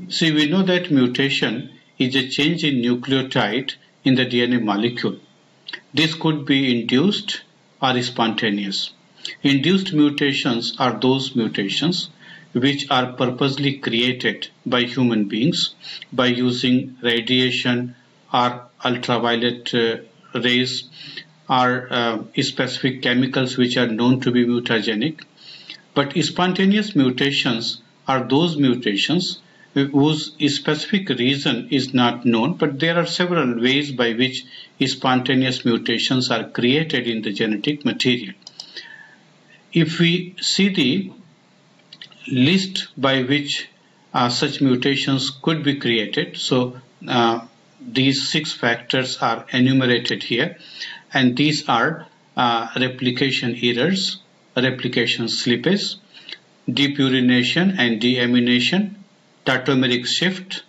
See, we know that mutation is a change in nucleotide in the DNA molecule. This could be induced or spontaneous. Induced mutations are those mutations which are purposely created by human beings by using radiation or ultraviolet rays or specific chemicals which are known to be mutagenic. But spontaneous mutations are those mutations whose specific reason is not known, but there are several ways by which spontaneous mutations are created in the genetic material. If we see the list by which such mutations could be created, so these 6 factors are enumerated here, and these are replication errors, replication slippage, depurination and deamination, tautomeric shift,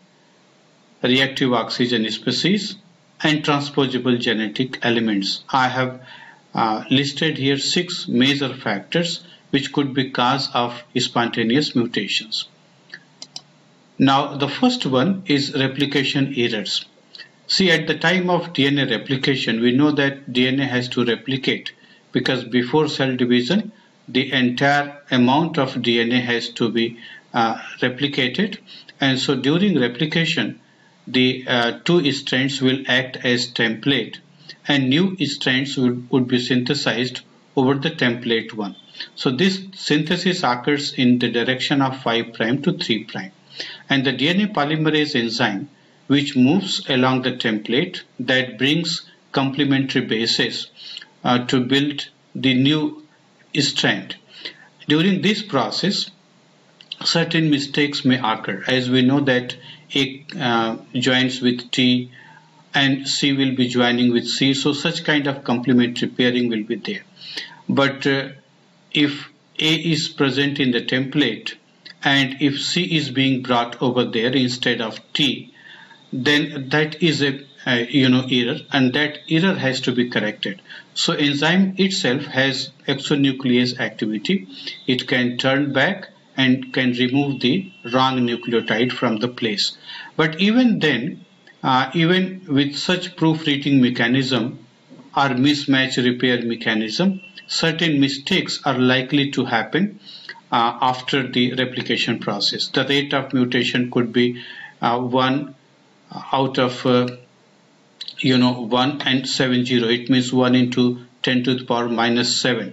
reactive oxygen species, and transposable genetic elements. I have listed here 6 major factors which could be cause of spontaneous mutations. Now, the first one is replication errors. See, at the time of DNA replication, we know that DNA has to replicate because before cell division, the entire amount of DNA has to be replicated, and so during replication, the 2 strands will act as template, and new strands would be synthesized over the template one. So this synthesis occurs in the direction of 5' to 3', and the DNA polymerase enzyme, which moves along the template, that brings complementary bases to build the new strand. During this process, certain mistakes may occur, as we know that A joins with T and C will be joining with C, so such kind of complementary pairing will be there. But if A is present in the template and if C is being brought over there instead of T, then that is a error, and that error has to be corrected. So enzyme itself has exonuclease activity. It can turn back and can remove the wrong nucleotide from the place. But even then, even with such proofreading mechanism or mismatch repair mechanism, certain mistakes are likely to happen after the replication process. The rate of mutation could be 1 out of 1 and 70. It means 1 into 10 to the power minus 7.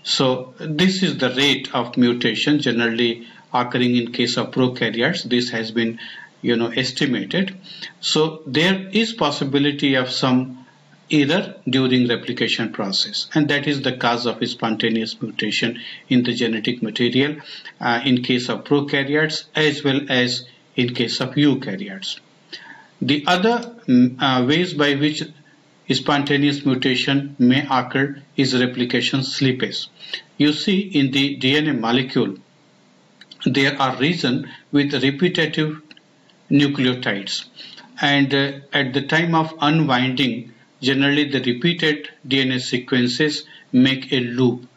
So this is the rate of mutation generally occurring in case of prokaryotes. This has been estimated. So there is possibility of some error during replication process, and that is the cause of spontaneous mutation in the genetic material in case of prokaryotes as well as in case of eukaryotes. The other ways by which spontaneous mutation may occur is replication slippage. You see, in the DNA molecule, there are regions with repetitive nucleotides, and at the time of unwinding, generally the repeated DNA sequences make a loop,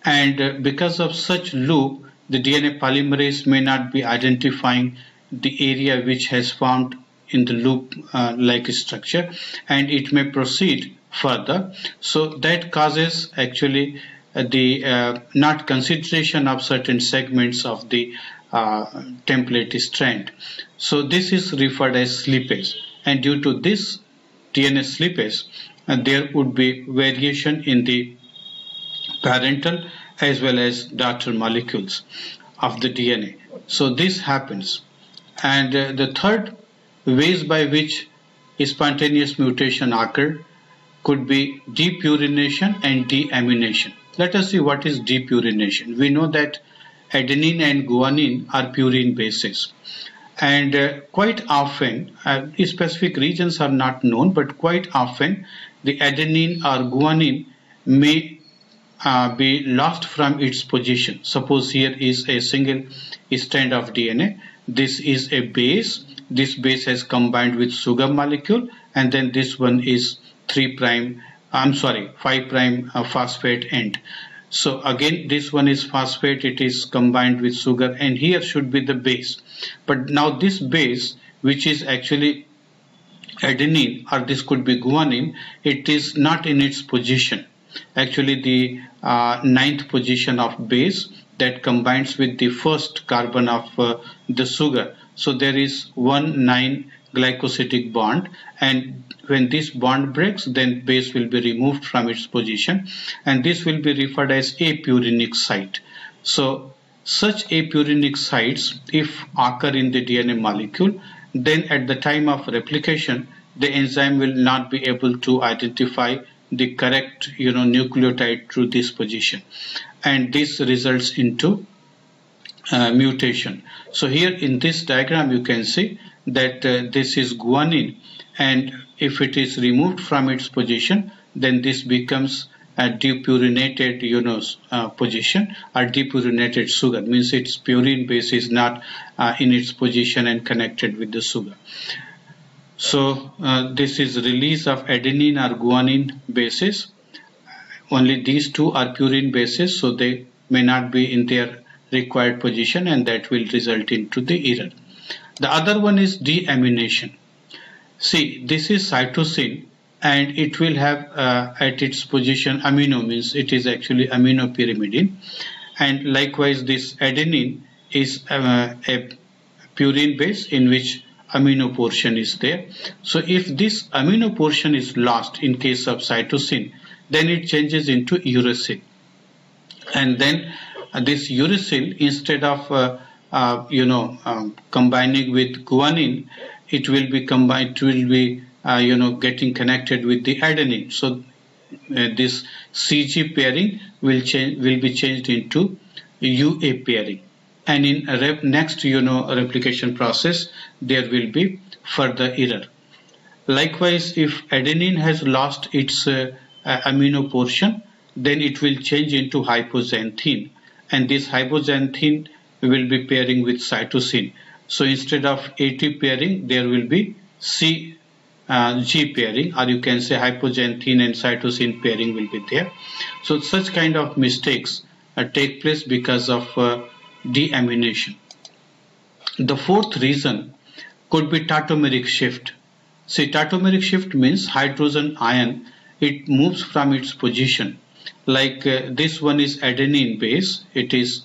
and because of such loop, the DNA polymerase may not be identifying the area which has formed in the loop like structure, and it may proceed further. So that causes actually the not consideration of certain segments of the template strand. So this is referred as slippage, and due to this DNA slippage, there would be variation in the parental as well as daughter molecules of the DNA. So this happens. And the third ways by which spontaneous mutation occur could be depurination and deamination. Let us see what is depurination. We know that adenine and guanine are purine bases, and quite often specific regions are not known, but quite often the adenine or guanine may be lost from its position. Suppose here is a single strand of DNA. This is a base. This base has combined with sugar molecule, and then this one is 5' phosphate end. So again, this one is phosphate, it is combined with sugar, and here should be the base. But now this base, which is actually adenine, or this could be guanine, it is not in its position. Actually, the ninth position of base that combines with the first carbon of the sugar. So there is 1,9 glycosidic bond, and when this bond breaks, then base will be removed from its position, and this will be referred as apurinic site. So such apurinic sites, if occur in the DNA molecule, then at the time of replication, the enzyme will not be able to identify the correct nucleotide through this position, and this results into mutation. So here in this diagram you can see that this is guanine, and if it is removed from its position, then this becomes a depurinated position, or depurinated sugar, means its purine base is not in its position and connected with the sugar. So this is release of adenine or guanine bases. Only these two are purine bases, so they may not be in their required position, and that will result into the error. The other one is deamination. See, this is cytosine, and it will have at its position amino, means it is actually aminopyrimidine, and likewise this adenine is a purine base in which amino portion is there. So if this amino portion is lost in case of cytosine, then it changes into uracil, and then this uracil, instead of combining with guanine, it will be combined, it will be getting connected with the adenine. So this CG pairing will be changed into UA pairing, and in next replication process there will be further error. Likewise, if adenine has lost its amino portion, then it will change into hypoxanthine, and this hypoxanthine will be pairing with cytosine. So instead of AT pairing, there will be G pairing, or you can say hypoxanthine and cytosine pairing will be there. So such kind of mistakes take place because of deamination. The fourth reason could be tautomeric shift. See, tautomeric shift means hydrogen ion, it moves from its position. Like this one is adenine base, it is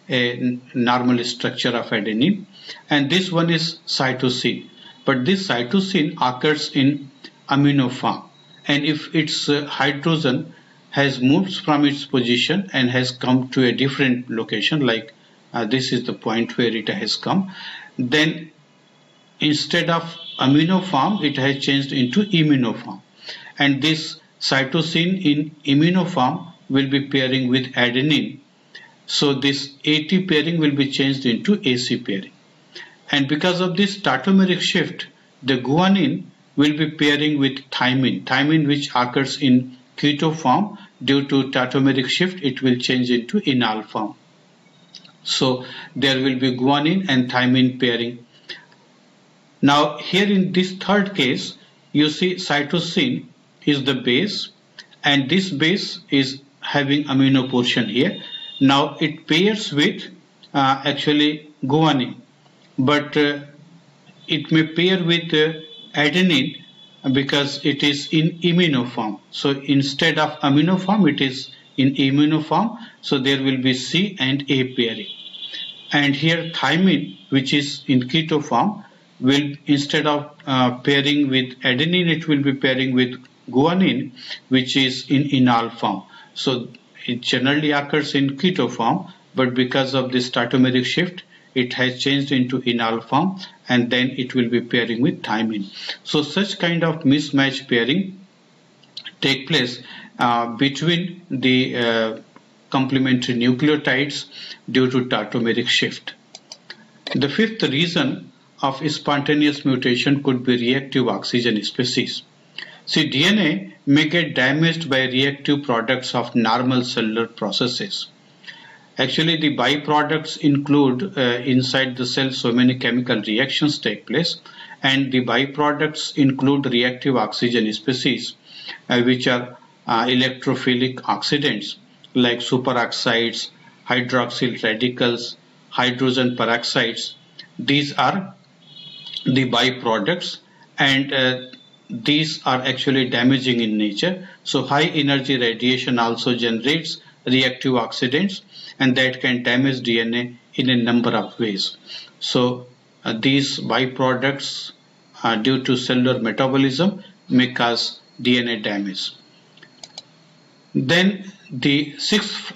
a normal structure of adenine, and this one is cytosine, but this cytosine occurs in amino form, and if its hydrogen has moved from its position and has come to a different location, like this is the point where it has come, then instead of amino form it has changed into imino form, and this cytosine in imino form will be pairing with adenine. So this AT pairing will be changed into AC pairing, and because of this tautomeric shift, the guanine will be pairing with thymine which occurs in keto form. Due to tautomeric shift, it will change into enol form. So there will be guanine and thymine pairing. Now here in this third case, you see cytosine is the base, and this base is having amino portion here. Now it pairs with actually guanine, but it may pair with adenine because it is in imino form. So instead of amino form, it is in imino form. So there will be C and A pairing. And here thymine, which is in keto form, will, instead of pairing with adenine, it will be pairing with guanine, which is in enol form. So it generally occurs in keto form, but because of this tautomeric shift, it has changed into enol form, and then it will be pairing with thymine. So such kind of mismatch pairing take place between the complementary nucleotides due to tautomeric shift. The fifth reason of spontaneous mutation could be reactive oxygen species. See, DNA may get damaged by reactive products of normal cellular processes. Actually, the byproducts include inside the cell so many chemical reactions take place, and the byproducts include reactive oxygen species, which are electrophilic oxidants. like superoxides, hydroxyl radicals, hydrogen peroxides. These are the byproducts, and these are actually damaging in nature. So high energy radiation also generates reactive oxidants, and that can damage DNA in a number of ways. So these byproducts due to cellular metabolism may cause DNA damage. Then the sixth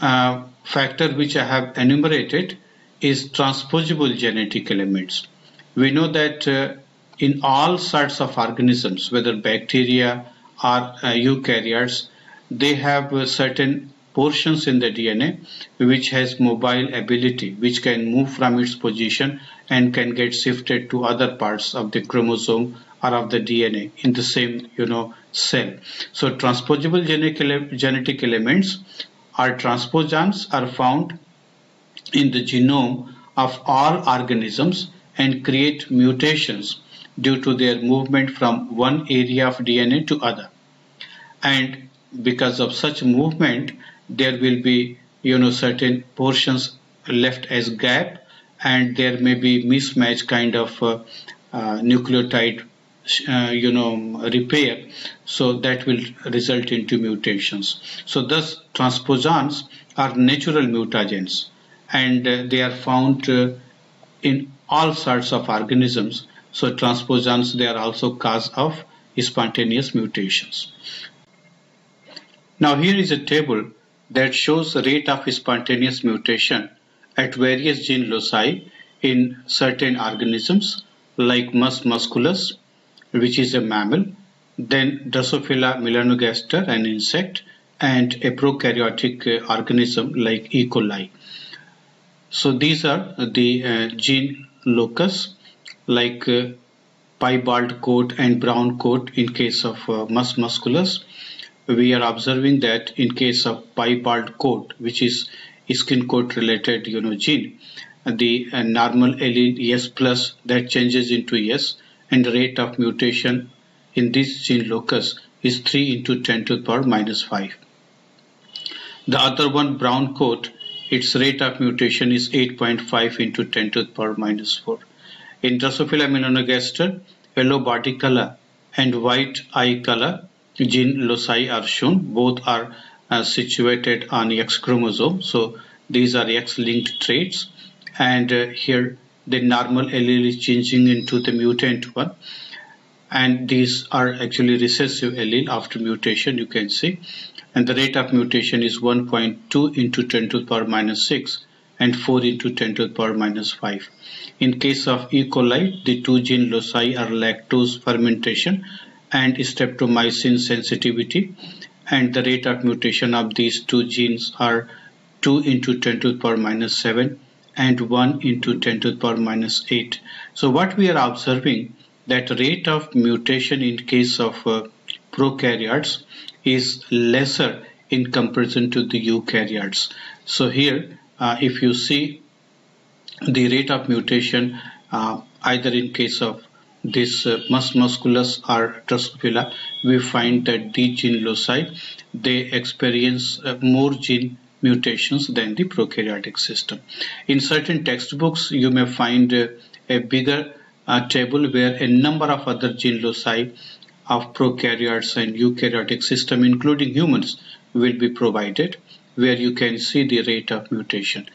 factor which I have enumerated is transposable genetic elements. We know that in all sorts of organisms, whether bacteria or eukaryotes, they have certain portions in the DNA which has mobile ability, which can move from its position and can get shifted to other parts of the chromosome or of the DNA in the same cell. So transposable genetic elements or transposons are found in the genome of all organisms and create mutations due to their movement from one area of DNA to other. And because of such movement, there will be certain portions left as gap, and there may be mismatch kind of nucleotide repair, so that will result into mutations. So thus transposons are natural mutagens, and they are found in all sorts of organisms. So transposons, they are also cause of spontaneous mutations. Now here is a table that shows the rate of spontaneous mutation at various gene loci in certain organisms like Mus musculus, which is a mammal, then Drosophila melanogaster, an insect, and a prokaryotic organism like E. coli. So these are the gene locus, like piebald coat and brown coat in case of Mus musculus. We are observing that in case of piebald coat, which is skin coat related gene, the normal allele S plus that changes into S, and the rate of mutation in this gene locus is 3 into 10 to the power minus 5. The other one, brown coat, its rate of mutation is 8.5 into 10 to the power minus 4. In Drosophila melanogaster, yellow body color and white eye color gene loci are shown. Both are situated on X chromosome. So these are X-linked traits, and here the normal allele is changing into the mutant one, and these are actually recessive allele after mutation, you can see, and the rate of mutation is 1.2 into 10 to the power minus 6 and 4 into 10 to the power minus 5. In case of E. coli, the two gene loci are lactose fermentation and streptomycin sensitivity, and the rate of mutation of these two genes are 2 into 10 to the power minus 7 and 1 into 10 to the power minus 8. So what we are observing, that rate of mutation in case of prokaryotes is lesser in comparison to the eukaryotes. So here if you see the rate of mutation either in case of this Mus musculus or Drosophila, we find that the gene loci, they experience more gene mutations than the prokaryotic system. In certain textbooks, you may find a bigger table where a number of other gene loci of prokaryotes and eukaryotic system, including humans, will be provided, where you can see the rate of mutation.